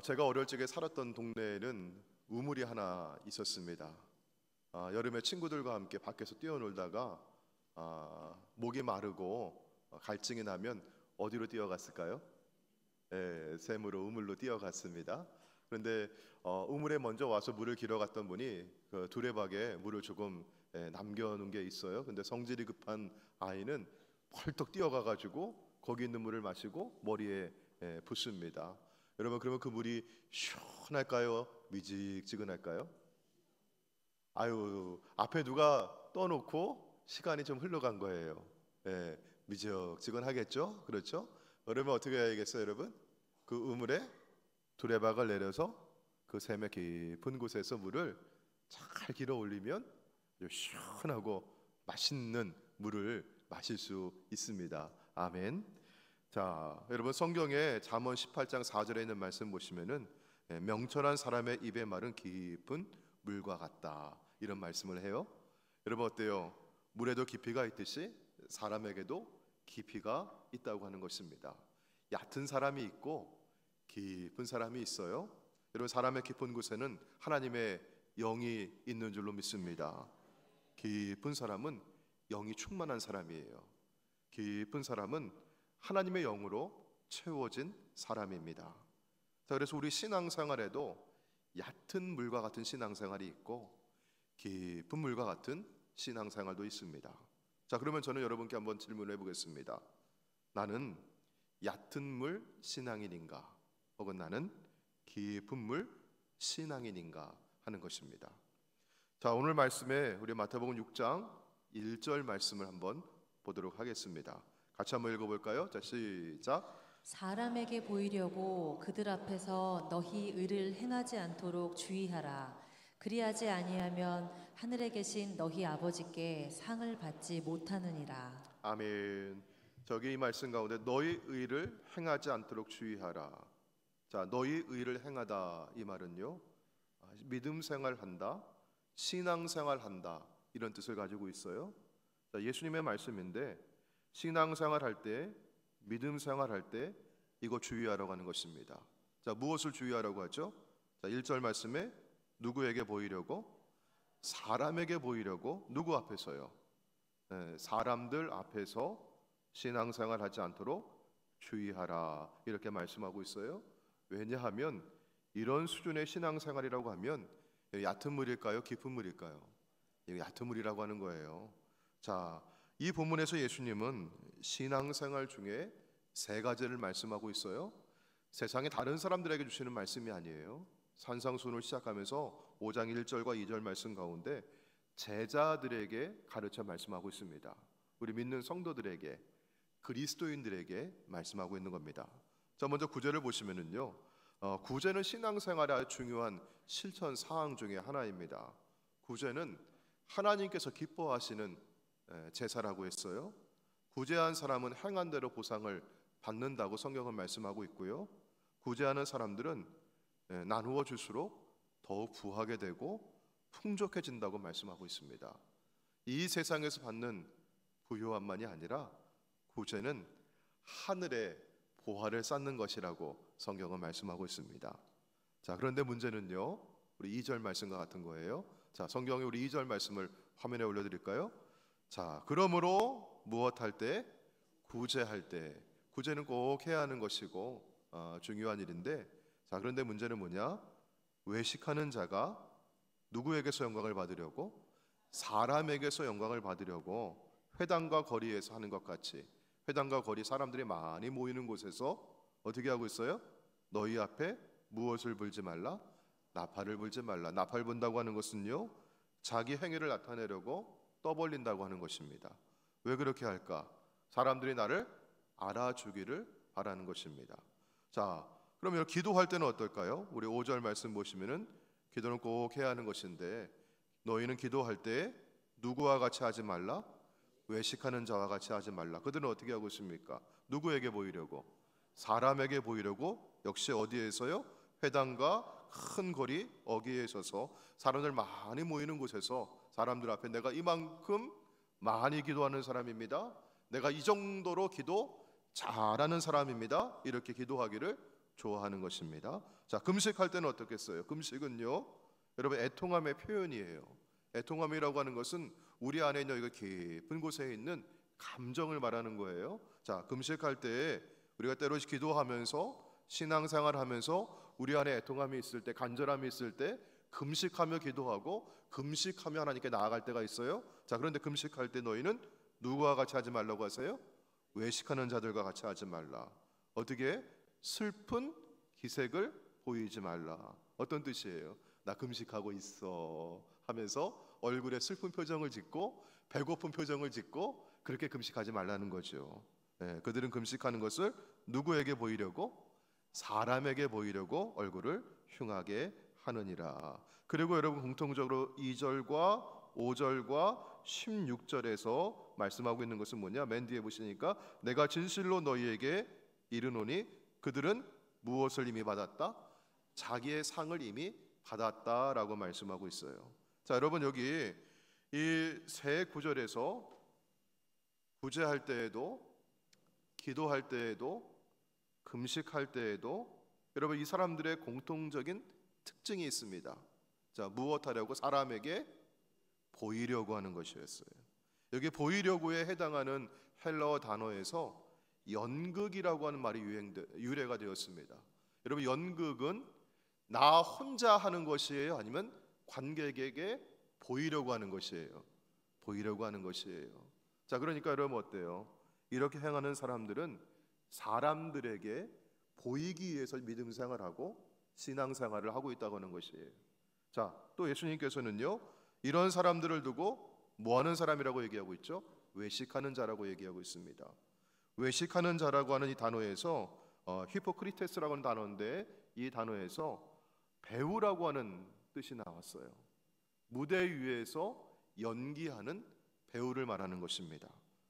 제가 어릴 적에 살았던 동네에는 우물이 하나 있었습니다. 여름에 친구들과 함께 밖에서 뛰어놀다가 목이 마르고 갈증이 나면 어디로 뛰어갔을까요? 샘으로 우물로 뛰어갔습니다. 그런데 우물에 먼저 와서 물을 길어갔던 분이 그 두레박에 물을 조금 남겨놓은 게 있어요. 근데 성질이 급한 아이는 펄떡 뛰어가가지고 거기 있는 물을 마시고 머리에 붓습니다. 여러분, 그러면 그 물이 시원할까요? 미직지근할까요? 아유, 앞에 누가 떠놓고 시간이 좀 흘러간 거예요. 미적지근하겠죠? 그렇죠? 그러면 어떻게 해야겠어요, 여러분? 그 우물에 두레박을 내려서 그 샘의 깊은 곳에서 물을 잘 길어 올리면 시원하고 맛있는 물을 마실 수 있습니다. 아멘. 자, 여러분, 성경에 잠언 18장 4절에 있는 말씀 보시면은 명철한 사람의 입의 말은 깊은 물과 같다, 이런 말씀을 해요. 여러분, 어때요? 물에도 깊이가 있듯이 사람에게도 깊이가 있다고 하는 것입니다. 얕은 사람이 있고 깊은 사람이 있어요. 여러분, 사람의 깊은 곳에는 하나님의 영이 있는 줄로 믿습니다. 깊은 사람은 영이 충만한 사람이에요. 깊은 사람은 하나님의 영으로 채워진 사람입니다. 자, 그래서 우리 신앙생활에도 얕은 물과 같은 신앙생활이 있고 깊은 물과 같은 신앙생활도 있습니다. 자, 그러면 저는 여러분께 한번 질문을 해보겠습니다. 나는 얕은 물 신앙인인가, 혹은 나는 깊은 물 신앙인인가 하는 것입니다. 자, 오늘 말씀에 우리 마태복음 6장 1절 말씀을 한번 보도록 하겠습니다. 같이 한번 읽어볼까요? 자, 시작. 사람에게 보이려고 그들 앞에서 너희 의를 행하지 않도록 주의하라. 그리하지 아니하면 하늘에 계신 너희 아버지께 상을 받지 못하느니라. 아멘. 저기 이 말씀 가운데 너희 의를 행하지 않도록 주의하라. 자, 너희 의를 행하다, 이 말은요, 믿음 생활한다, 신앙 생활한다, 이런 뜻을 가지고 있어요. 자, 예수님의 말씀인데 신앙생활 할 때, 믿음 생활할 때 이거 주의하라고 하는 것입니다. 자, 무엇을 주의하라고 하죠? 자, 1절 말씀에 누구에게 보이려고? 사람에게 보이려고. 누구 앞에서요? 사람들 앞에서 신앙생활 하지 않도록 주의하라, 이렇게 말씀하고 있어요. 왜냐하면 이런 수준의 신앙생활이라고 하면 얕은 물일까요? 깊은 물일까요? 얕은 물이라고 하는 거예요. 자, 이 본문에서 예수님은 신앙생활 중에 세 가지를 말씀하고 있어요. 세상의 다른 사람들에게 주시는 말씀이 아니에요. 산상수훈을 시작하면서 5장 1절과 2절 말씀 가운데 제자들에게 가르쳐 말씀하고 있습니다. 우리 믿는 성도들에게, 그리스도인들에게 말씀하고 있는 겁니다. 자, 먼저 구절을 보시면은요, 구제는 신앙생활의 아주 중요한 실천 사항 중에 하나입니다. 구제는 하나님께서 기뻐하시는 제사라고 했어요. 구제한 사람은 행한 대로 보상을 받는다고 성경은 말씀하고 있고요. 구제하는 사람들은 나누어 줄수록 더욱 부하게 되고 풍족해진다고 말씀하고 있습니다. 이 세상에서 받는 부요함만이 아니라 구제는 하늘의 보화를 쌓는 것이라고 성경은 말씀하고 있습니다. 자, 그런데 문제는요, 우리 2절 말씀과 같은 거예요. 자, 성경에 우리 2절 말씀을 화면에 올려드릴까요? 자, 그러므로 무엇할 때? 구제할 때. 구제는 꼭 해야 하는 것이고 중요한 일인데, 자, 그런데 문제는 뭐냐? 외식하는 자가 누구에게서 영광을 받으려고? 사람에게서 영광을 받으려고 회당과 거리에서 하는 것 같이, 회당과 거리, 사람들이 많이 모이는 곳에서 어떻게 하고 있어요? 너희 앞에 무엇을 불지 말라? 나팔을 불지 말라. 나팔 분다고 하는 것은요, 자기 행위를 나타내려고 떠벌린다고 하는 것입니다. 왜 그렇게 할까? 사람들이 나를 알아주기를 바라는 것입니다. 자, 그러면 기도할 때는 어떨까요? 우리 5절 말씀 보시면은 기도는 꼭 해야 하는 것인데, 너희는 기도할 때 누구와 같이 하지 말라? 외식하는 자와 같이 하지 말라. 그들은 어떻게 하고 있습니까? 누구에게 보이려고? 사람에게 보이려고. 역시 어디에서요? 회당과 큰 거리 어귀에 서서 사람들 많이 모이는 곳에서 사람들 앞에 내가 이만큼 많이 기도하는 사람입니다, 내가 이 정도로 기도 잘하는 사람입니다, 이렇게 기도하기를 좋아하는 것입니다. 자, 금식할 때는 어떻겠어요? 금식은요, 여러분 애통함의 표현이에요. 애통함이라고 하는 것은 우리 안에 있는 여기 깊은 곳에 있는 감정을 말하는 거예요. 자, 금식할 때 우리가 때로 기도하면서 신앙생활하면서 우리 안에 애통함이 있을 때, 간절함이 있을 때 금식하며 기도하고 금식하며 하나님께 나아갈 때가 있어요. 자, 그런데 금식할 때 너희는 누구와 같이 하지 말라고 하세요? 외식하는 자들과 같이 하지 말라. 어떻게? 슬픈 기색을 보이지 말라. 어떤 뜻이에요? 나 금식하고 있어 하면서 얼굴에 슬픈 표정을 짓고 배고픈 표정을 짓고 그렇게 금식하지 말라는 거죠. 그들은 금식하는 것을 누구에게 보이려고? 사람에게 보이려고 얼굴을 흉하게 하느니라. 그리고 여러분 공통적으로 2절과 5절과 16절에서 말씀하고 있는 것은 뭐냐? 맨 뒤에 보시니까 내가 진실로 너희에게 이르노니 그들은 무엇을 이미 받았다? 자기의 상을 이미 받았다라고 말씀하고 있어요. 자, 여러분 여기 이 세 구절에서 구제할 때에도 기도할 때에도 금식할 때에도 여러분 이 사람들의 공통적인 특징이 있습니다. 자, 무엇하려고? 사람에게 보이려고 하는 것이었어요. 여기 보이려고에 해당하는 헬라어 단어에서 연극이라고 하는 말이 유래가 되었습니다. 여러분 연극은 나 혼자 하는 것이에요? 아니면 관객에게 보이려고 하는 것이에요? 보이려고 하는 것이에요. 자, 그러니까 여러분 어때요? 이렇게 행하는 사람들은 사람들에게 보이기 위해서 믿음 생활하고 신앙 생활을 하고 있다고 하는 것이에요. 자, 또 예수님께서는요 이런 사람들을 두고 뭐 하는 사람이라고 얘기하고 있죠? 외식하는 자라고 얘기하고 있습니다. 외식하는 자라고 하는 이 단어에서 히포크리테스라고 하는 단어인데 이 단어에서 배우라고 하는 뜻이 나왔어요. 무대 위에서 연기하는 배우를 말하는 것입니다.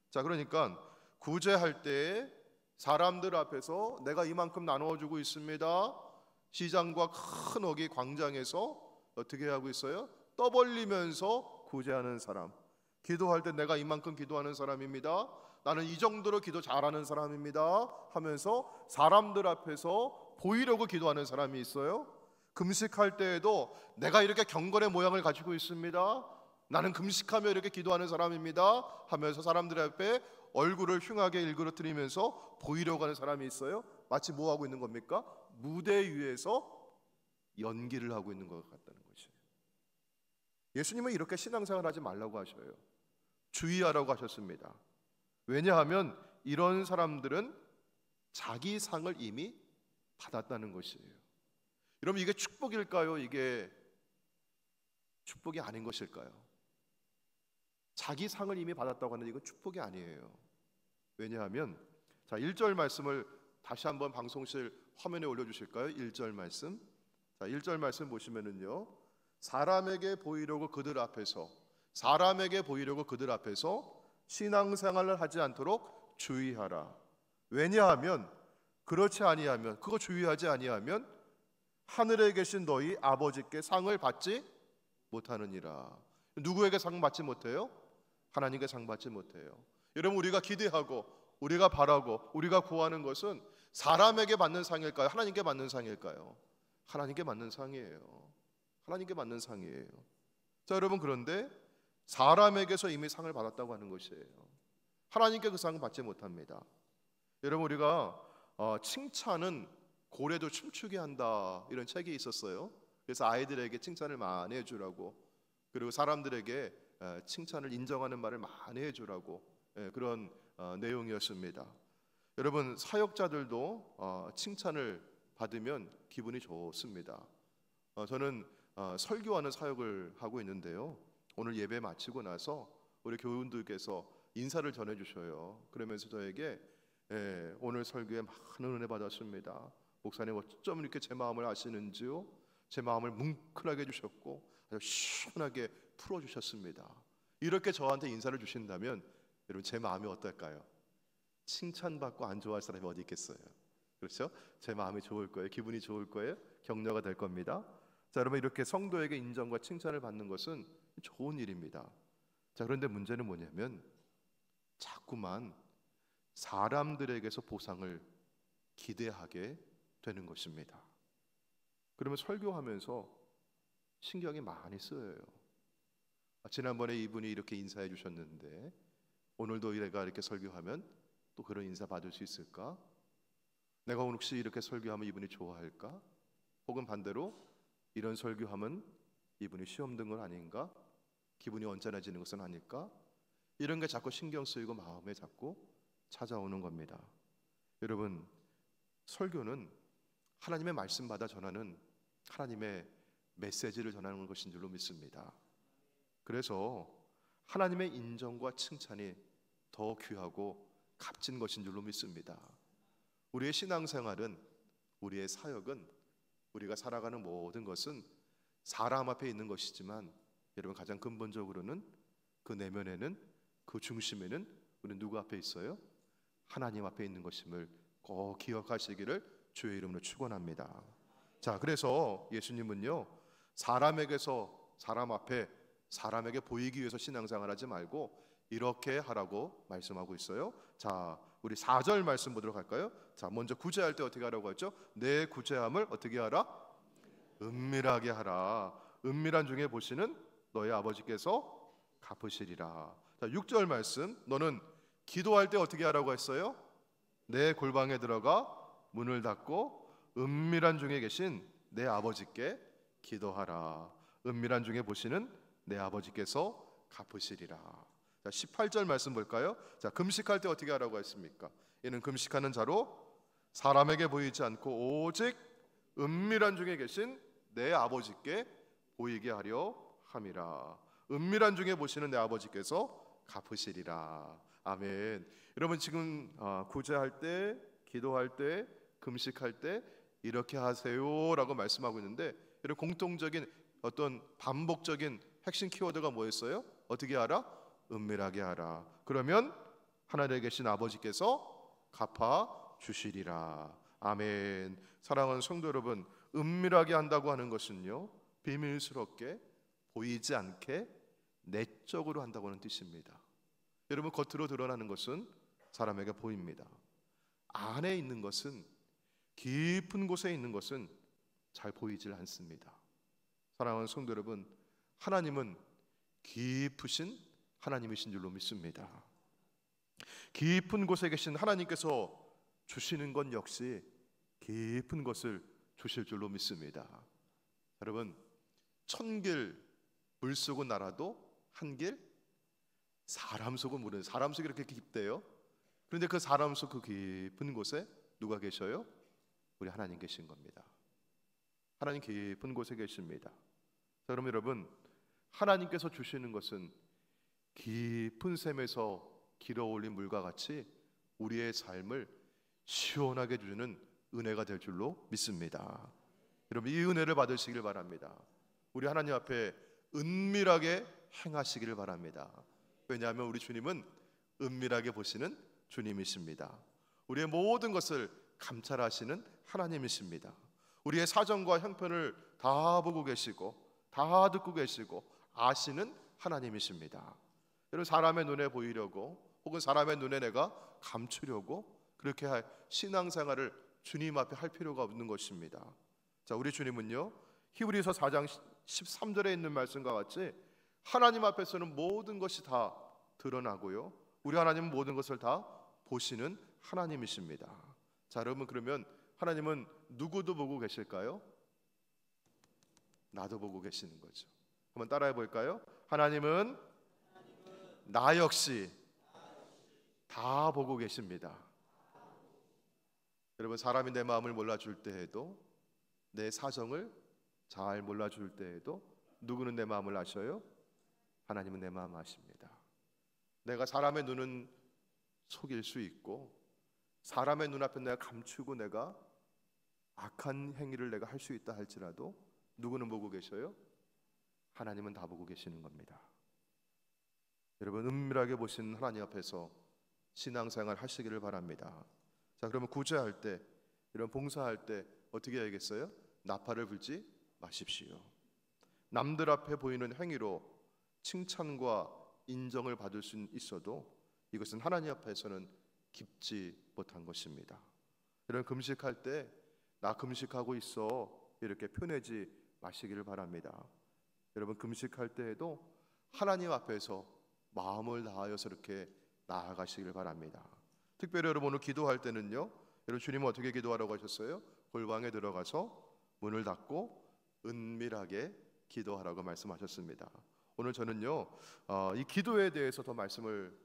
자, 그러니까 구제할 때 사람들 앞에서 내가 이만큼 나누어주고 있습니다. 시장과 큰 어기 광장에서 어떻게 하고 있어요? 떠벌리면서 구제하는 사람. 기도할 때 내가 이만큼 기도하는 사람입니다. 나는 이 정도로 기도 잘하는 사람입니다 하면서 사람들 앞에서 보이려고 기도하는 사람이 있어요. 금식할 때에도 내가 이렇게 경건의 모양을 가지고 있습니다. 나는 금식하며 이렇게 기도하는 사람입니다 하면서 사람들 앞에 얼굴을 흉하게 일그러뜨리면서 보이려고 하는 사람이 있어요. 마치 뭐 하고 있는 겁니까? 무대 위에서 연기를 하고 있는 것 같다는 것이에요. 예수님은 이렇게 신앙생활 하지 말라고 하셔요. 주의하라고 하셨습니다. 왜냐하면 이런 사람들은 자기 상을 이미 받았다는 것이에요. 여러분 이게 축복일까요? 이게 축복이 아닌 것일까요? 자기 상을 이미 받았다고 하는 이건 축복이 아니에요. 왜냐하면 자 1절 말씀을 다시 한번 방송실 화면에 올려주실까요? 1절 말씀. 자 1절 말씀 보시면은요 사람에게 보이려고 그들 앞에서 신앙생활을 하지 않도록 주의하라. 왜냐하면 그렇지 아니하면 그거 주의하지 아니하면 하늘에 계신 너희 아버지께 상을 받지 못하느니라. 누구에게 상 받지 못해요? 하나님께 상 받지 못해요. 여러분 우리가 기대하고 우리가 바라고 우리가 구하는 것은 사람에게 받는 상일까요? 하나님께 받는 상일까요? 하나님께 받는 상이에요. 하나님께 받는 상이에요. 자 여러분 그런데 사람에게서 이미 상을 받았다고 하는 것이에요. 하나님께 그 상을 받지 못합니다. 여러분 우리가 칭찬은 고래도 춤추게 한다 이런 책이 있었어요. 그래서 아이들에게 칭찬을 많이 해주라고 그리고 사람들에게 칭찬을 인정하는 말을 많이 해주라고 그런 내용이었습니다. 여러분 사역자들도 칭찬을 받으면 기분이 좋습니다. 저는 설교하는 사역을 하고 있는데요. 오늘 예배 마치고 나서 우리 교우분들께서 인사를 전해주셔요. 그러면서 저에게 오늘 설교에 많은 은혜 받았습니다. 목사님 어쩜 이렇게 제 마음을 아시는지요? 제 마음을 뭉클하게 해주셨고 아주 시원하게 풀어주셨습니다. 이렇게 저한테 인사를 주신다면 여러분 제 마음이 어떨까요? 칭찬받고 안 좋아할 사람이 어디 있겠어요? 그렇죠? 제 마음이 좋을 거예요. 기분이 좋을 거예요. 격려가 될 겁니다. 자 여러분 이렇게 성도에게 인정과 칭찬을 받는 것은 좋은 일입니다. 자 그런데 문제는 뭐냐면 자꾸만 사람들에게서 보상을 기대하게 되는 것입니다. 그러면 설교하면서 신경이 많이 쓰여요. 지난번에 이분이 이렇게 인사해 주셨는데 오늘도 내가 이렇게 설교하면 또 그런 인사 받을 수 있을까? 내가 혹시 이렇게 설교하면 이분이 좋아할까? 혹은 반대로 이런 설교하면 이분이 시험 든 건 아닌가? 기분이 언짢아지는 것은 아닐까? 이런 게 자꾸 신경 쓰이고 마음에 자꾸 찾아오는 겁니다. 여러분, 설교는 하나님의 말씀 받아 전하는 하나님의 메시지를 전하는 것인 줄로 믿습니다. 그래서 하나님의 인정과 칭찬이 더 귀하고 값진 것인 줄로 믿습니다. 우리의 신앙생활은, 우리의 사역은, 우리가 살아가는 모든 것은 사람 앞에 있는 것이지만 여러분, 가장 근본적으로는 그 내면에는, 그 중심에는 우리는 누구 앞에 있어요? 하나님 앞에 있는 것임을 꼭 기억하시기를 주의 이름으로 축원합니다. 자, 그래서 예수님은요, 사람에게서, 사람 앞에 사람에게 보이기 위해서 신앙생활하지 말고 이렇게 하라고 말씀하고 있어요. 자, 우리 4절 말씀 보도록 할까요? 자, 먼저 구제할 때 어떻게 하라고 했죠? 내 구제함을 어떻게 하라? 은밀하게 하라. 은밀한 중에 보시는 너희 아버지께서 갚으시리라. 자, 6절 말씀, 너는 기도할 때 어떻게 하라고 했어요? 내 골방에 들어가 문을 닫고 은밀한 중에 계신 내 아버지께 기도하라. 은밀한 중에 보시는 내 아버지께서 갚으시리라. 자, 18절 말씀 볼까요? 자, 금식할 때 어떻게 하라고 했습니까? 이는 금식하는 자로 사람에게 보이지 않고 오직 은밀한 중에 계신 내 아버지께 보이게 하려 함이라. 은밀한 중에 보시는 내 아버지께서 갚으시리라. 아멘. 여러분, 지금 구제할 때, 기도할 때, 금식할 때 이렇게 하세요라고 말씀하고 있는데, 여러분, 공통적인 어떤 반복적인 핵심 키워드가 뭐였어요? 어떻게 하라? 은밀하게 하라. 그러면 하늘에 계신 아버지께서 갚아 주시리라. 아멘. 사랑하는 성도 여러분, 은밀하게 한다고 하는 것은요, 비밀스럽게 보이지 않게 내적으로 한다고 하는 뜻입니다. 여러분, 겉으로 드러나는 것은 사람에게 보입니다. 안에 있는 것은, 깊은 곳에 있는 것은 잘 보이질 않습니다. 사랑하는 성도 여러분, 하나님은 깊으신 하나님이신 줄로 믿습니다. 깊은 곳에 계신 하나님께서 주시는 것 역시 깊은 것을 주실 줄로 믿습니다. 여러분, 천길 물속은 알아도 한길 사람 속은 모르는, 사람 속이 이렇게 깊대요. 그런데 그 사람 속 그 깊은 곳에 누가 계셔요? 우리 하나님 계신 겁니다. 하나님 깊은 곳에 계십니다. 자, 그럼 여러분, 하나님께서 주시는 것은 깊은 샘에서 길어올린 물과 같이 우리의 삶을 시원하게 주는 은혜가 될 줄로 믿습니다. 여러분, 이 은혜를 받으시길 바랍니다. 우리 하나님 앞에 은밀하게 행하시기를 바랍니다. 왜냐하면 우리 주님은 은밀하게 보시는 주님이십니다. 우리의 모든 것을 감찰하시는 하나님이십니다. 우리의 사정과 형편을 다 보고 계시고 다 듣고 계시고 아시는 하나님이십니다. 여러분, 사람의 눈에 보이려고 혹은 사람의 눈에 내가 감추려고 그렇게 신앙생활을 주님 앞에 할 필요가 없는 것입니다. 자, 우리 주님은요, 히브리서 4장 13절에 있는 말씀과 같이 하나님 앞에서는 모든 것이 다 드러나고요, 우리 하나님은 모든 것을 다 보시는 하나님이십니다. 자, 여러분, 그러면 하나님은 누구도 보고 계실까요? 나도 보고 계시는 거죠. 한번 따라해 볼까요? 하나님은 나 역시 다 보고 계십니다. 여러분, 사람이 내 마음을 몰라줄 때에도, 내 사정을 잘 몰라줄 때에도 누구는 내 마음을 아셔요? 하나님은 내 마음 아십니다. 내가 사람의 눈은 속일 수 있고 사람의 눈앞에 내가 감추고 내가 악한 행위를 내가 할 수 있다 할지라도 누구는 보고 계셔요? 하나님은 다 보고 계시는 겁니다. 여러분, 은밀하게 보시는 하나님 앞에서 신앙생활 하시기를 바랍니다. 자, 그러면 구제할 때, 이런 봉사할 때 어떻게 해야겠어요? 나팔을 불지 마십시오. 남들 앞에 보이는 행위로 칭찬과 인정을 받을 수 있어도 이것은 하나님 앞에서는 깊지 못한 것입니다. 여러분, 금식할 때 나 금식하고 있어 이렇게 표내지 마시기를 바랍니다. 여러분 금식할 때에도 하나님 앞에서 마음을 다하여서 이렇게 나아가시길 바랍니다. 특별히 여러분 오늘 기도할 때는요, 여러분 주님은 어떻게 기도하라고 하셨어요? 골방에 들어가서 문을 닫고 은밀하게 기도하라고 말씀하셨습니다. 오늘 저는요 이 기도에 대해서 더 말씀을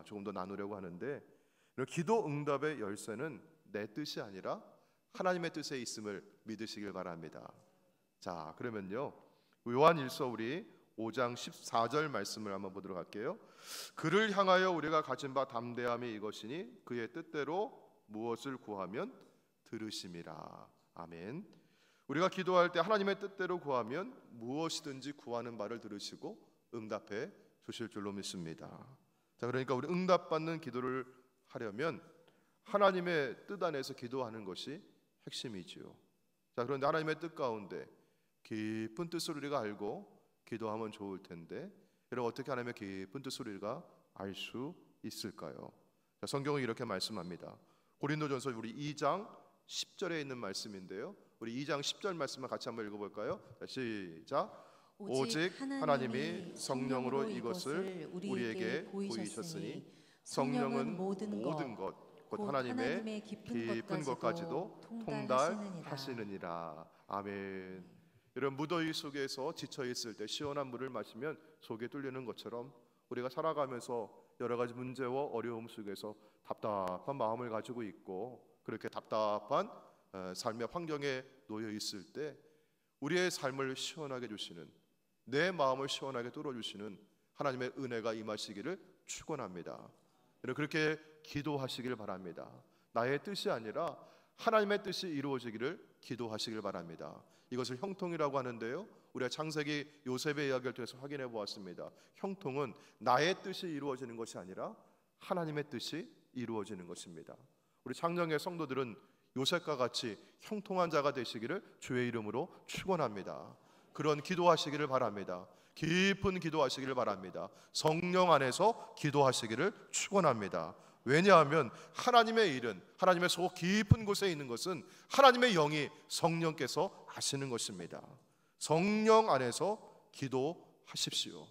조금 더 나누려고 하는데, 기도 응답의 열쇠는 내 뜻이 아니라 하나님의 뜻에 있음을 믿으시길 바랍니다. 자, 그러면요 요한일서 우리 5장 14절 말씀을 한번 보도록 할게요. 그를 향하여 우리가 가진 바 담대함이 이것이니 그의 뜻대로 무엇을 구하면 들으심이라. 아멘. 우리가 기도할 때 하나님의 뜻대로 구하면 무엇이든지 구하는 바를 들으시고 응답해 주실 줄로 믿습니다. 자, 그러니까 우리 응답받는 기도를 하려면 하나님의 뜻 안에서 기도하는 것이 핵심이지요. 자, 그런데 하나님의 뜻 가운데 깊은 뜻을 우리가 알고 기도하면 좋을 텐데, 여러분 어떻게 하나님의 깊은 뜻을 우리가 알 수 있을까요? 자, 성경은 이렇게 말씀합니다. 고린도전서 우리 2장 10절에 있는 말씀인데요, 우리 2장 10절 말씀을 같이 한번 읽어볼까요? 자, 시작. 오직 하나님이 성령으로 이것을 우리에게 보이셨으니 성령은 모든 것, 곧 하나님의 깊은 것까지도 통달하시느니라. 아멘. 이런 무더위 속에서 지쳐 있을 때 시원한 물을 마시면 속이 뚫리는 것처럼 우리가 살아가면서 여러 가지 문제와 어려움 속에서 답답한 마음을 가지고 있고, 그렇게 답답한 삶의 환경에 놓여 있을 때 우리의 삶을 시원하게 주시는, 내 마음을 시원하게 뚫어주시는 하나님의 은혜가 임하시기를 축원합니다. 그렇게 기도하시길 바랍니다. 나의 뜻이 아니라 하나님의 뜻이 이루어지기를 기도하시길 바랍니다. 이것을 형통이라고 하는데요, 우리가 창세기 요셉의 이야기를 통해서 확인해 보았습니다. 형통은 나의 뜻이 이루어지는 것이 아니라 하나님의 뜻이 이루어지는 것입니다. 우리 창녕의 성도들은 요셉과 같이 형통한 자가 되시기를 주의 이름으로 축원합니다. 그런 기도하시기를 바랍니다. 깊은 기도하시기를 바랍니다. 성령 안에서 기도하시기를 축원합니다. 왜냐하면 하나님의 일은, 하나님의 속 깊은 곳에 있는 것은 하나님의 영이 성령께서 하시는 것입니다. 성령 안에서 기도하십시오.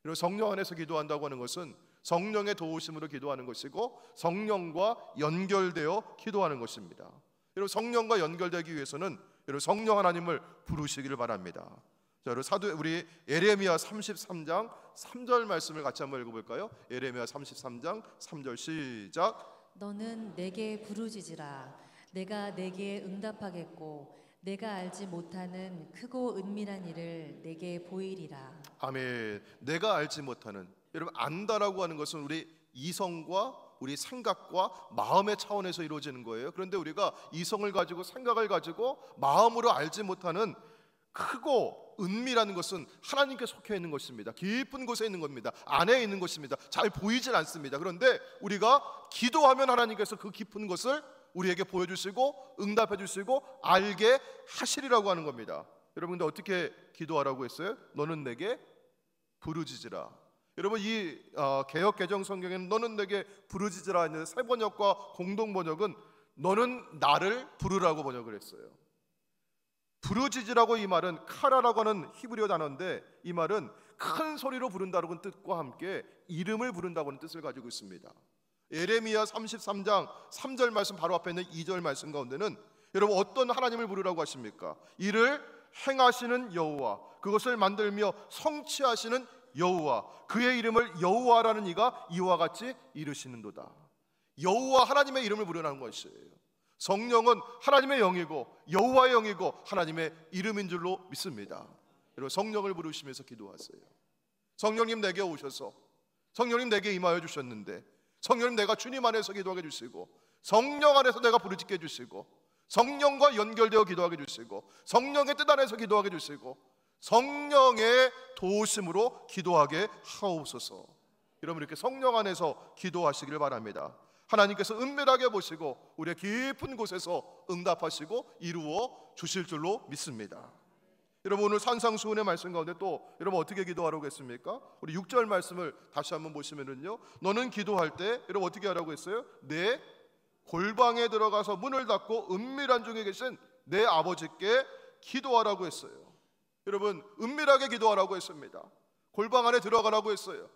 그리고 성령 안에서 기도한다고 하는 것은 성령의 도우심으로 기도하는 것이고 성령과 연결되어 기도하는 것입니다. 그리고 성령과 연결되기 위해서는 성령 하나님을 부르시기를 바랍니다. 자, 우리 예레미야 33장 3절 말씀을 같이 한번 읽어볼까요? 예레미야 33장 3절 시작. 너는 내게 부르짖으라. 내가 내게 응답하겠고 내가 알지 못하는 크고 은밀한 일을 내게 보이리라. 아멘. 내가 알지 못하는, 여러분 안다라고 하는 것은 우리 이성과 우리 생각과 마음의 차원에서 이루어지는 거예요. 그런데 우리가 이성을 가지고 생각을 가지고 마음으로 알지 못하는 크고 은밀한 것은 하나님께 속해 있는 것입니다. 깊은 곳에 있는 겁니다. 안에 있는 것입니다. 잘 보이질 않습니다. 그런데 우리가 기도하면 하나님께서 그 깊은 것을 우리에게 보여주시고 응답해 주시고 알게 하시리라고 하는 겁니다. 여러분, 근데 어떻게 기도하라고 했어요? 너는 내게 부르짖으라. 여러분, 이 개역 개정 성경에는 너는 내게 부르짖으라 하는 새 번역과 공동 번역은 너는 나를 부르라고 번역을 했어요. 부르짖으라고, 이 말은 카라라고 하는 히브리어 단어인데, 이 말은 큰 소리로 부른다는 뜻과 함께 이름을 부른다고 하는 뜻을 가지고 있습니다. 예레미야 33장 3절 말씀 바로 앞에 있는 2절 말씀 가운데는 여러분 어떤 하나님을 부르라고 하십니까? 이를 행하시는 여호와, 그것을 만들며 성취하시는 여호와, 그의 이름을 여호와라는 이가 이와 같이 이르시는도다. 여호와, 하나님의 이름을 부르라는 것이에요. 성령은 하나님의 영이고 여호와의 영이고 하나님의 이름인 줄로 믿습니다. 여러분, 성령을 부르시면서 기도하세요. 성령님 내게 오셔서, 성령님 내게 임하여 주셨는데, 성령님 내가 주님 안에서 기도하게 해주시고, 성령 안에서 내가 부르짖게 해주시고, 성령과 연결되어 기도하게 해주시고, 성령의 뜻 안에서 기도하게 해주시고, 성령의 도우심으로 기도하게 하옵소서. 여러분, 이렇게 성령 안에서 기도하시기를 바랍니다. 하나님께서 은밀하게 보시고 우리의 깊은 곳에서 응답하시고 이루어 주실 줄로 믿습니다. 여러분, 오늘 산상수훈의 말씀 가운데 또 여러분 어떻게 기도하라고 했습니까? 우리 6절 말씀을 다시 한번 보시면은요, 너는 기도할 때 여러분 어떻게 하라고 했어요? 내 골방에 들어가서 문을 닫고 은밀한 중에 계신 내 아버지께 기도하라고 했어요. 여러분, 은밀하게 기도하라고 했습니다. 골방 안에 들어가라고 했어요.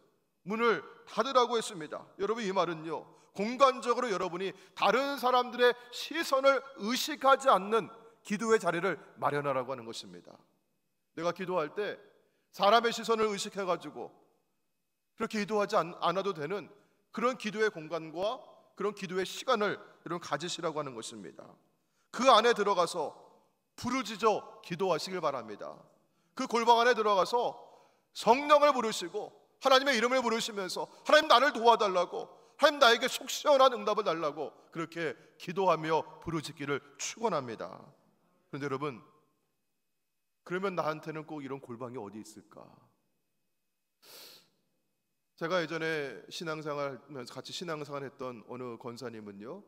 문을 닫으라고 했습니다. 여러분, 이 말은요, 공간적으로 여러분이 다른 사람들의 시선을 의식하지 않는 기도의 자리를 마련하라고 하는 것입니다. 내가 기도할 때 사람의 시선을 의식해가지고 그렇게 기도하지 않아도 되는 그런 기도의 공간과 그런 기도의 시간을 여러분 가지시라고 하는 것입니다. 그 안에 들어가서 부르짖어 기도하시길 바랍니다. 그 골방 안에 들어가서 성령을 부르시고 하나님의 이름을 부르시면서 하나님 나를 도와달라고, 하나님 나에게 속 시원한 응답을 달라고 그렇게 기도하며 부르짖기를 축원합니다. 그런데 여러분, 그러면 나한테는 꼭 이런 골방이 어디 있을까? 제가 예전에 신앙생활하면서 같이 신앙생활 했던 어느 권사님은요,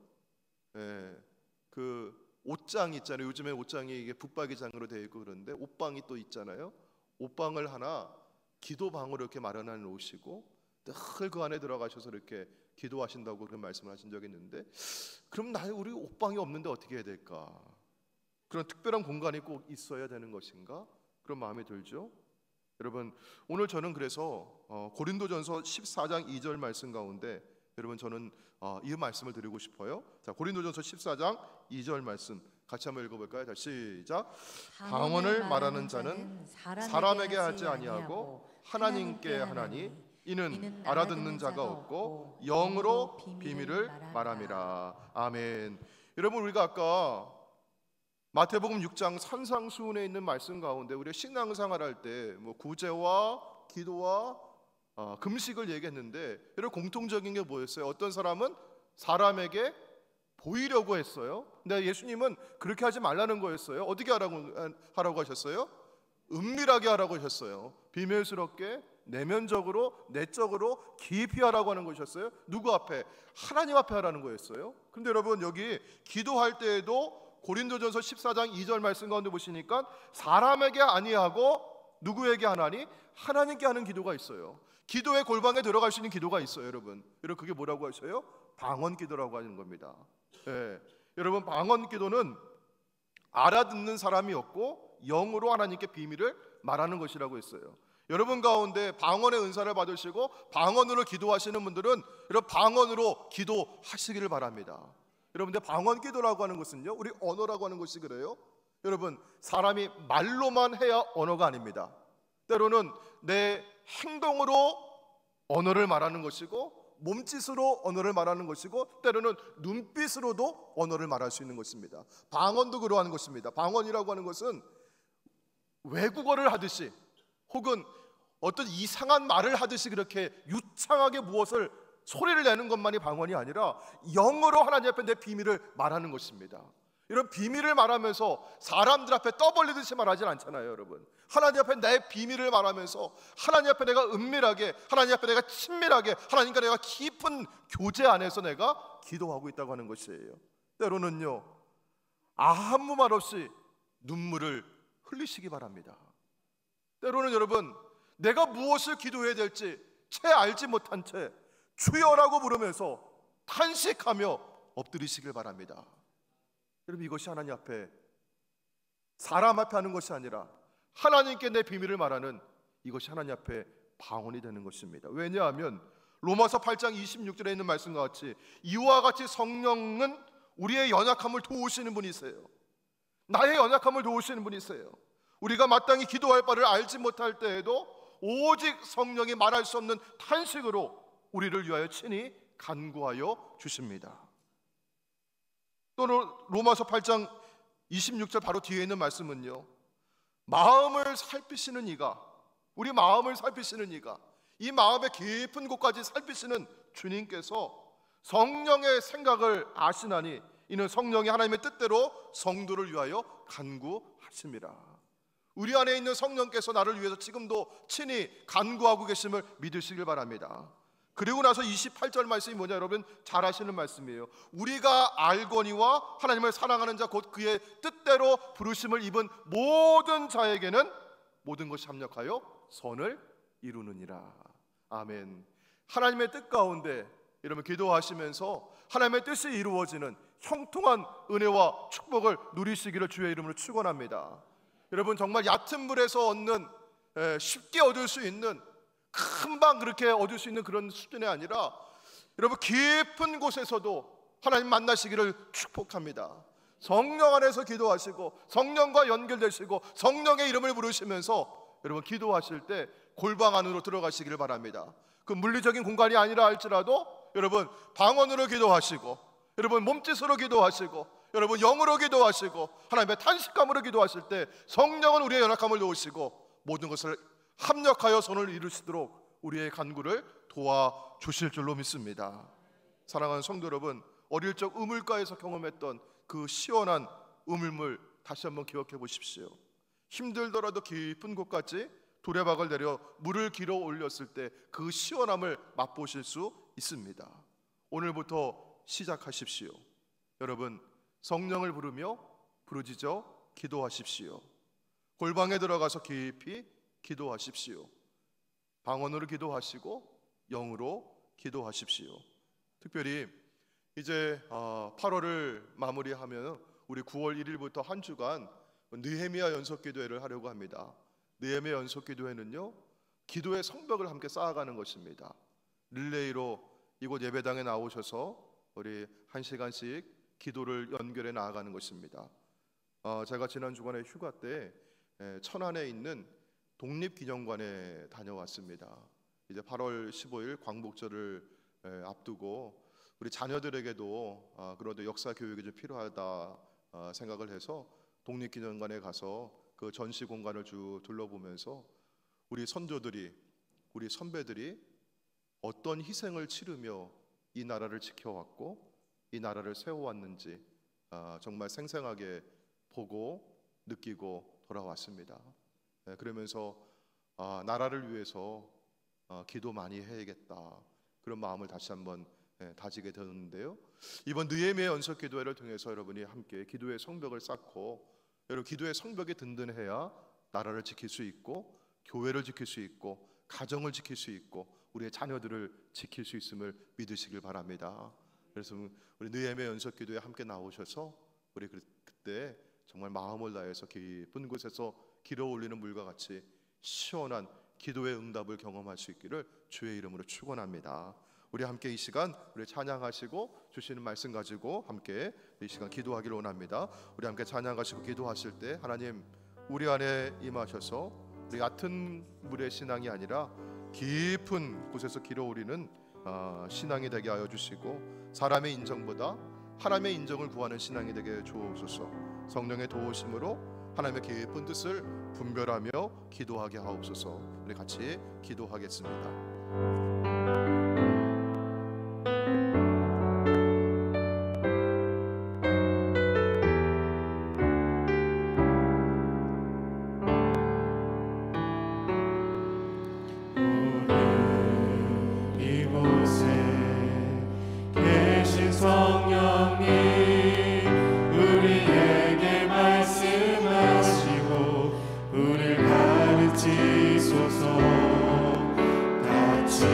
그 옷장 있잖아요. 요즘에 옷장이 이게 붙박이장으로 되어 있고 그런데 옷방이 또 있잖아요. 옷방을 하나 기도방으로 이렇게 마련해 놓으시고 늘 그 안에 들어가셔서 이렇게 기도하신다고 그런 말씀을 하신 적이 있는데, 그럼 우리 옷방이 없는데 어떻게 해야 될까? 그런 특별한 공간이 꼭 있어야 되는 것인가? 그런 마음이 들죠. 여러분, 오늘 저는 그래서 고린도전서 14장 2절 말씀 가운데 여러분 저는 이 말씀을 드리고 싶어요. 자, 고린도전서 14장 2절 말씀 같이 한번 읽어볼까요? 자, 시작. 방언을 말하는 자는 사람에게 하지 아니하고 하나님께 하나니 이는 알아듣는 자가 없고 영으로 비밀을 말함이라. 아멘. 여러분, 우리가 아까 마태복음 6장 산상수훈에 있는 말씀 가운데 우리가 신앙생활 할 때 뭐 구제와 기도와 금식을 얘기했는데, 여러분 공통적인 게 뭐였어요? 어떤 사람은 사람에게 보이려고 했어요. 근데 예수님은 그렇게 하지 말라는 거였어요. 어떻게 하라고 하셨어요? 은밀하게 하라고 하셨어요. 비밀스럽게, 내면적으로, 내적으로 깊이 하라고 하는 것이었어요. 누구 앞에? 하나님 앞에 하라는 거였어요. 근데 여러분, 여기 기도할 때에도 고린도전서 14장 2절 말씀 가운데 보시니까 사람에게 아니하고 누구에게 하나니? 하나님께 하는 기도가 있어요. 기도의 골방에 들어갈 수 있는 기도가 있어요. 여러분 그게 뭐라고 하셔요? 방언 기도라고 하는 겁니다. 여러분, 방언 기도는 알아듣는 사람이 없고 영으로 하나님께 비밀을 말하는 것이라고 했어요. 여러분 가운데 방언의 은사를 받으시고 방언으로 기도하시는 분들은 여러분 방언으로 기도하시기를 바랍니다. 여러분들, 방언 기도라고 하는 것은요, 우리 언어라고 하는 것이 그래요. 여러분, 사람이 말로만 해야 언어가 아닙니다. 때로는 내 행동으로 언어를 말하는 것이고, 몸짓으로 언어를 말하는 것이고, 때로는 눈빛으로도 언어를 말할 수 있는 것입니다. 방언도 그러한 것입니다. 방언이라고 하는 것은 외국어를 하듯이 혹은 어떤 이상한 말을 하듯이 그렇게 유창하게 무엇을 소리를 내는 것만이 방언이 아니라 영어로 하나님 앞에 내 비밀을 말하는 것입니다. 이런 비밀을 말하면서 사람들 앞에 떠벌리듯이 말하진 않잖아요. 여러분, 하나님 앞에 내 비밀을 말하면서 하나님 앞에 내가 은밀하게, 하나님 앞에 내가 친밀하게, 하나님과 내가 깊은 교제 안에서 내가 기도하고 있다고 하는 것이에요. 때로는요, 아무 말 없이 눈물을 흘리시기 바랍니다. 때로는 여러분, 내가 무엇을 기도해야 될지 채 알지 못한 채 주여라고 부르면서 탄식하며 엎드리시길 바랍니다. 여러분, 이것이 하나님 앞에, 사람 앞에 하는 것이 아니라 하나님께 내 비밀을 말하는 이것이 하나님 앞에 방언이 되는 것입니다. 왜냐하면 로마서 8장 26절에 있는 말씀과 같이 이와 같이 성령은 우리의 연약함을 도우시는 분이세요. 나의 연약함을 도우시는 분이세요. 우리가 마땅히 기도할 바를 알지 못할 때에도 오직 성령이 말할 수 없는 탄식으로 우리를 위하여 친히 간구하여 주십니다. 또 로마서 8장 26절 바로 뒤에 있는 말씀은요, 마음을 살피시는 이가, 우리 마음을 살피시는 이가, 이 마음의 깊은 곳까지 살피시는 주님께서 성령의 생각을 아시나니 이는 성령이 하나님의 뜻대로 성도를 위하여 간구하심이라. 우리 안에 있는 성령께서 나를 위해서 지금도 친히 간구하고 계심을 믿으시길 바랍니다. 그리고 나서 28절 말씀이 뭐냐, 여러분 잘 아시는 말씀이에요. 우리가 알거니와 하나님을 사랑하는 자 곧 그의 뜻대로 부르심을 입은 모든 자에게는 모든 것이 합력하여 선을 이루느니라. 아멘. 하나님의 뜻 가운데 여러분 기도하시면서 하나님의 뜻이 이루어지는 형통한 은혜와 축복을 누리시기를 주의 이름으로 축원합니다. 여러분, 정말 얕은 물에서 얻는, 쉽게 얻을 수 있는, 금방 그렇게 얻을 수 있는 그런 수준이 아니라 여러분, 깊은 곳에서도 하나님 만나시기를 축복합니다. 성령 안에서 기도하시고 성령과 연결되시고 성령의 이름을 부르시면서 여러분 기도하실 때 골방 안으로 들어가시기를 바랍니다. 그 물리적인 공간이 아니라 할지라도 여러분 방언으로 기도하시고, 여러분 몸짓으로 기도하시고, 여러분 영으로 기도하시고, 하나님의 탄식감으로 기도하실 때 성령은 우리의 연약함을 도우시고 모든 것을 합력하여 선을 이루시도록 우리의 간구를 도와주실 줄로 믿습니다. 사랑하는 성도 여러분, 어릴 적 우물가에서 경험했던 그 시원한 우물물 다시 한번 기억해 보십시오. 힘들더라도 깊은 곳까지 두레박을 내려 물을 길어 올렸을 때 그 시원함을 맛보실 수 있습니다. 오늘부터 시작하십시오. 여러분, 성령을 부르며 부르짖어 기도하십시오. 골방에 들어가서 깊이 기도하십시오. 방언으로 기도하시고 영으로 기도하십시오. 특별히 이제 8월을 마무리하면 우리 9월 1일부터 한 주간 느헤미야 연속기도회를 하려고 합니다. 느헤미야 연속기도회는요, 기도의 성벽을 함께 쌓아가는 것입니다. 릴레이로 이곳 예배당에 나오셔서 우리 1시간씩 기도를 연결해 나아가는 것입니다. 제가 지난 주간에 휴가 때 천안에 있는 독립기념관에 다녀왔습니다. 이제 8월 15일 광복절을 앞두고 우리 자녀들에게도 그래도 역사 교육이 좀 필요하다 생각을 해서 독립기념관에 가서 그 전시 공간을 쭉 둘러보면서 우리 선조들이, 우리 선배들이 어떤 희생을 치르며 이 나라를 지켜왔고 이 나라를 세워왔는지 정말 생생하게 보고 느끼고 돌아왔습니다. 그러면서 나라를 위해서 기도 많이 해야겠다, 그런 마음을 다시 한번 다지게 되는데요. 이번 느헤미야 연속기도회를 통해서 여러분이 함께 기도의 성벽을 쌓고, 여러분 기도의 성벽이 든든해야 나라를 지킬 수 있고 교회를 지킬 수 있고 가정을 지킬 수 있고 우리의 자녀들을 지킬 수 있음을 믿으시길 바랍니다. 그래서 우리 느헤미야 연속기도회에 함께 나오셔서 우리 그때 정말 마음을 다해서 깊은 곳에서 길어 올리는 물과 같이 시원한 기도의 응답을 경험할 수 있기를 주의 이름으로 축원합니다. 우리 함께 이 시간 우리 찬양하시고 주시는 말씀 가지고 함께 이 시간 기도하기를 원합니다. 우리 함께 찬양하시고 기도하실 때 하나님 우리 안에 임하셔서 우리 얕은 물의 신앙이 아니라 깊은 곳에서 길어오르는 신앙이 되게 하여 주시고, 사람의 인정보다 하나님의 인정을 구하는 신앙이 되게 주옵소서. 성령의 도우심으로 하나님의 깊은 뜻을 분별하며 기도하게 하옵소서. 우리 같이 기도하겠습니다. 우리를 가르치소서. 같이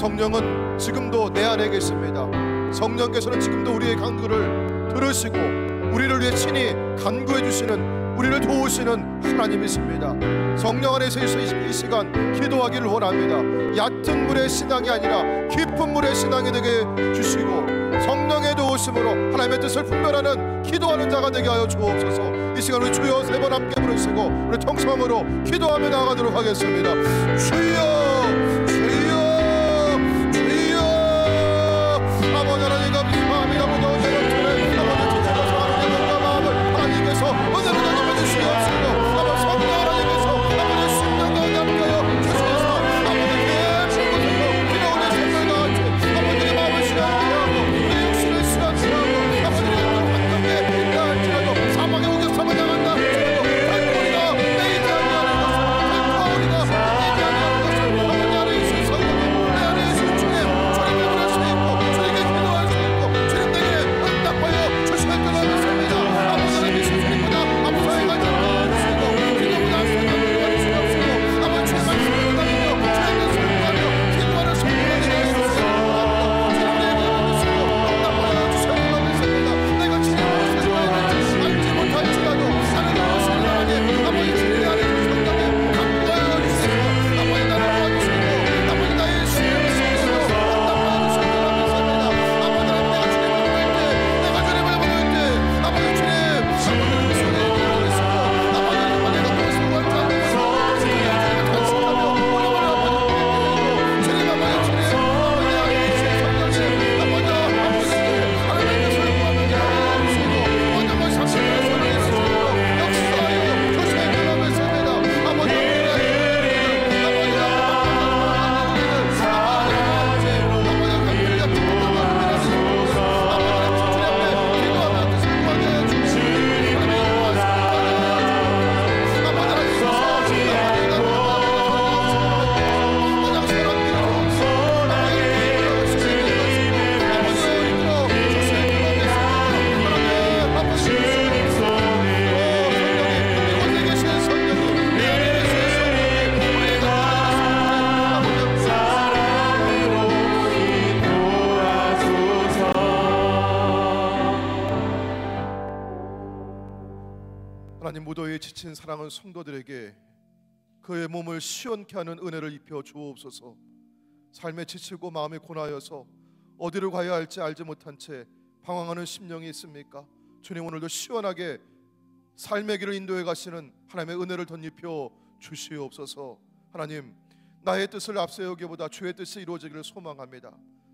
성령은 지금도 내 안에 계십니다. 성령께서는 지금도 우리의 간구를 들으시고 우리를 위해 친히 간구해 주시는, 우리를 도우시는 하나님이십니다. 성령 안에서 이 시간 기도하기를 원합니다. 얕은 물의 신앙이 아니라 깊은 물의 신앙이 되게 주시고 성령의 도우심으로 하나님의 뜻을 분별하는 기도하는 자가 되게 하여 주옵소서. 이 시간 우리 주여 세 번 함께 부르시고 우리 통성으로 기도하며 나아가도록 하겠습니다. 주여 주여 주여. 아버지 하나님 감사합니다. 무더운 여름철에 아버지 지치고 사랑하는 영과 마음을 하나님께서 은혜로 나눠 주시옵시고 아버지 성령 하나님께서 아버지 심령과 함께하여 주시옵소서. 아버지 깊은 곳에서 기도하는 생물과 같이 아버지의 마음을 시원케 하고 우리 육신을 시원케 하고 아버지의 환경에 있다 할지라도 사망의 우겨 사망당한다 할지라도 우리가 매이지 아니하는 것을 우리가 매이지 아니하는 것을 아버지 안에 있는 성령님 내 안에 있는 주님 주님의 은혜 수 있고 주님께 기도할 수 있고 주님 내게 응답하여 주실 거라 믿습니다. 아버지 하나님 주님보다 앞서에 가지 않으시고 기도보다 앞서에 가지 주시옵시고 아버지 주의 말씀을 기다리며 주의 뜻을 구하며 기도하는 성도가 되게 해주시옵소서. 주님 내게 해주시고 응답하여 주실 거라 믿습니다. 내가 주님의 뜻을 알지 못할지라도 나는 무엇을 하나님 아버지 주님 안에 성령님 강구하여 주시고 아버지 나를 도와주시고 아버지 나의 신령의 성도로 응답하여 주실 거라 믿습니다. 아버지 하나님 내가 주님을 부를 때 내가 주님을 부를 때 아버지 주님 아버지 주님을 부르시고 아버지 정말 내가 무엇을 구할지 알고 주님을 간직하며 오래오래 아버지 주님 아버지 주님 아버지 안에 계신 성령님 아버지 하나님의 뜻을 구하며 기도하여 주시고 원정을 삼시는 소리를 주시고 역사하여 주실 거라 믿습니다. 아버지 하나님 무더위에 지친 사랑하는 성도들에게 그의 몸을 시원케 하는 은혜를 입혀 주옵소서. 삶에 지치고 마음이 고나여서 어디로 가야 할지 알지 못한 채 방황하는 심령이 있습니까? 주님 오늘도 시원하게 삶의 길을 인도해 가시는 하나님의 은혜를 덧입혀 주시옵소서. 하나님 나의 뜻을 앞세우기보다 주의 뜻이 이루어지기를 소망합니다.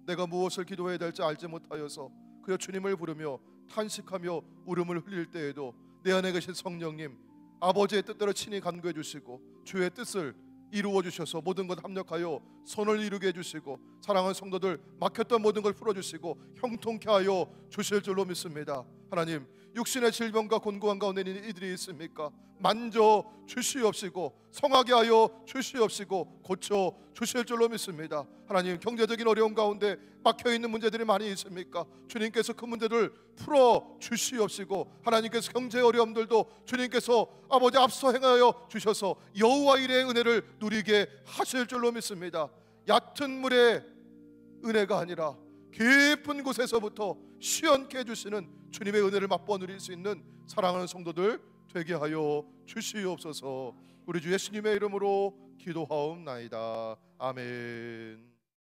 내가 무엇을 기도해야 될지 알지 못하여서 그저 주님을 부르며 탄식하며 울음을 흘릴 때에도 내 안에 계신 성령님 아버지의 뜻대로 친히 간구해 주시고 주의 뜻을 이루어 주셔서 모든 것 합력하여 선을 이루게 해주시고 사랑하는 성도들 막혔던 모든 걸 풀어주시고 형통케 하여 주실 줄로 믿습니다. 하나님 육신의 질병과 곤고한 가운데 있는 이들이 있습니까? 만져 주시옵시고 성하게 하여 주시옵시고 고쳐 주실 줄로 믿습니다. 하나님 경제적인 어려움 가운데 막혀있는 문제들이 많이 있습니까? 주님께서 그 문제를 풀어 주시옵시고 하나님께서 경제 어려움들도 주님께서 아버지 앞서 행하여 주셔서 여호와 일의 은혜를 누리게 하실 줄로 믿습니다. 얕은 물의 은혜가 아니라 깊은 곳에서부터 시원케 해주시는 주님의 은혜를 맛보아 누릴 수 있는 사랑하는 성도들 되게 하여 주시옵소서. 우리 주 예수님의 이름으로 기도하옵나이다. 아멘.